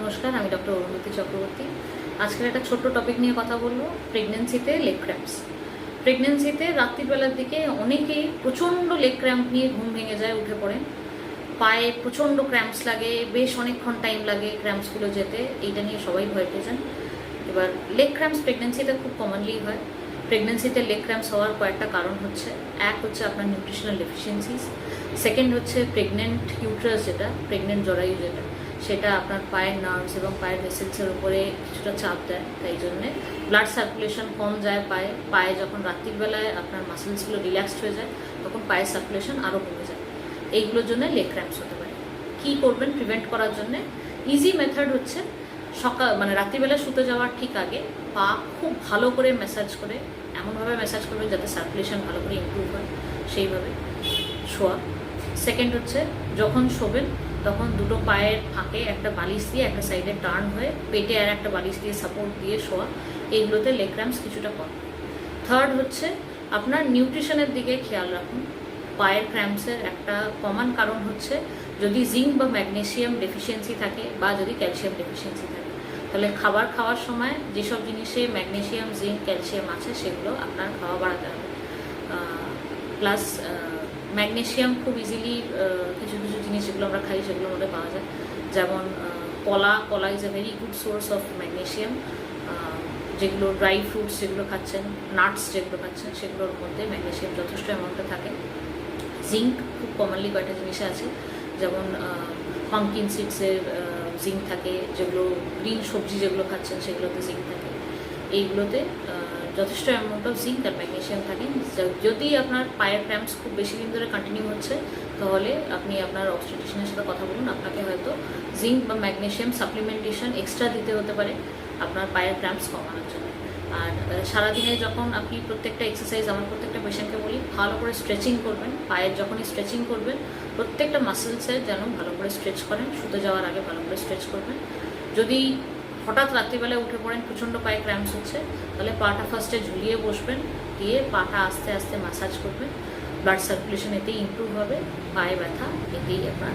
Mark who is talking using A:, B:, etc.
A: নমস্কার, আমি ডক্টর অরুন্ধতী চক্রবর্তী। আজকের একটা ছোট্ট টপিক নিয়ে কথা বলবো, প্রেগনেন্সিতে লেগ ক্র্যাম্পস। প্রেগনেন্সিতে রাত্রিবেলার দিকে অনেকেই প্রচণ্ড লেগ ক্র্যাম্প নিয়ে ঘুম ভেঙে যায়, উঠে পড়েন। পায়ে প্রচণ্ড ক্র্যাম্পস লাগে, বেশ অনেকক্ষণ টাইম লাগে ক্র্যাম্পসগুলো যেতে, এইটা নিয়ে সবাই ভয় পেয়ে যান। এবার লেগ ক্র্যাম্পস প্রেগনেন্সিতে খুব কমনলি হয়। প্রেগনেন্সিতে লেগ ক্র্যাম্পস হওয়ার কয়েকটা কারণ হচ্ছে, এক হচ্ছে আপনার নিউট্রিশনাল ডেফিসিয়েন্সিস, সেকেন্ড হচ্ছে প্রেগনেন্ট ইউট্রাস, যেটা প্রেগনেন্ট জরায়ু যেটা, সেটা আপনার পায়ের নার্ভস এবং পায়ের ভেসেলসের উপরে কিছুটা চাপ দেয়, তাই জন্যে ব্লাড সার্কুলেশন কম যায় পায়ে। পায়ে যখন রাত্রির বেলায় আপনার মাসেলসগুলো রিল্যাক্সড হয়ে যায়, তখন পায়ের সার্কুলেশন আরও কমে যায়। এইগুলোর জন্য লেগ ক্র্যাম্পস হতে পারে। কী করবেন প্রিভেন্ট করার জন্যে? ইজি মেথড হচ্ছে রাত্রিবেলা শুতে যাওয়ার ঠিক আগে পা খুব ভালো করে ম্যাসাজ করে, এমনভাবে ম্যাসাজ করবেন যাতে সার্কুলেশন ভালো করে ইমপ্রুভ হয়, সেইভাবে শোয়া। সেকেন্ড হচ্ছে যখন শোবেন তখন দুটো পায়ের ফাঁকে একটা বালিশ দিয়ে একটা সাইডে টার্ন হয়ে পেটে আর একটা বালিশ দিয়ে সাপোর্ট দিয়ে শোয়া, এইগুলোতে লেগ ক্র্যাম্পস কিছুটা কম। থার্ড হচ্ছে আপনার নিউট্রিশনের দিকে খেয়াল রাখুন। পায়ের ক্র্যাম্পসের একটা কমন কারণ হচ্ছে যদি জিঙ্ক বা ম্যাগনেসিয়াম ডেফিসিয়েন্সি থাকে বা যদি ক্যালসিয়াম ডেফিসিয়েন্সি থাকে, তাহলে খাবার খাওয়ার সময় যেসব জিনিসে ম্যাগনেসিয়াম, জিঙ্ক, ক্যালসিয়াম আছে সেগুলো আপনার খাওয়া বাড়াতে হবে। প্লাস ম্যাগনেসিয়াম খুব ইজিলি কিছু কিছু জিনিস যেগুলো আমরা খাই সেগুলোর মধ্যে পাওয়া যায়, যেমন কলা is a very good source of magnesium. যেগুলো ড্রাই ফ্রুটস যেগুলো খাচ্ছেন, নাটস যেগুলো খাচ্ছেন, সেগুলোর মধ্যে ম্যাগনেসিয়াম যথেষ্ট অ্যামাউন্টে থাকে। জিঙ্ক খুব কমনলি কয়েকটা জিনিসে আছে, যেমন পাম্পকিন সিডসের জিঙ্ক থাকে, যেগুলো গ্রিন সবজি যেগুলো খাচ্ছেন সেগুলোতে জিঙ্ক থাকে। এইগুলোতে যথেষ্ট অ্যামাউন্ট অফ জিঙ্ক আর ম্যাগনেসিয়াম থাকে। যদি আপনার পায়ের ক্র্যাম্পস খুব বেশি দিন ধরে কন্টিনিউ হচ্ছে, তাহলে আপনি আপনার অবস্টেট্রিশিয়ানের সাথে কথা বলুন, আপনাকে হয়তো জিঙ্ক বা ম্যাগনেসিয়াম সাপ্লিমেন্টেশন এক্সট্রা দিতে হতে পারে আপনার পায়ের ক্র্যাম্পস কমানোর জন্য। আর সারাদিনে যখন আপনি প্রত্যেকটা এক্সারসাইজ, আমার প্রত্যেকটা পেশেন্টকে বলি ভালো করে স্ট্রেচিং করবেন। পায়ের যখনই স্ট্রেচিং করবেন প্রত্যেকটা মাসেলসের যেন ভালো করে স্ট্রেচ করেন, শুতে যাওয়ার আগে ভালো করে স্ট্রেচ করবেন। যদি হঠাৎ রাত্রিবেলায় উঠে পড়েন প্রচণ্ড পায়ে ক্র্যাম্পস হচ্ছে, তাহলে পাটা ফার্স্টে ঝুলিয়ে বসবেন, দিয়ে পাটা আস্তে আস্তে ম্যাসাজ করবেন। ব্লাড সার্কুলেশন এতেই ইমপ্রুভ হবে, পায়ে ব্যথা এতেই আপনার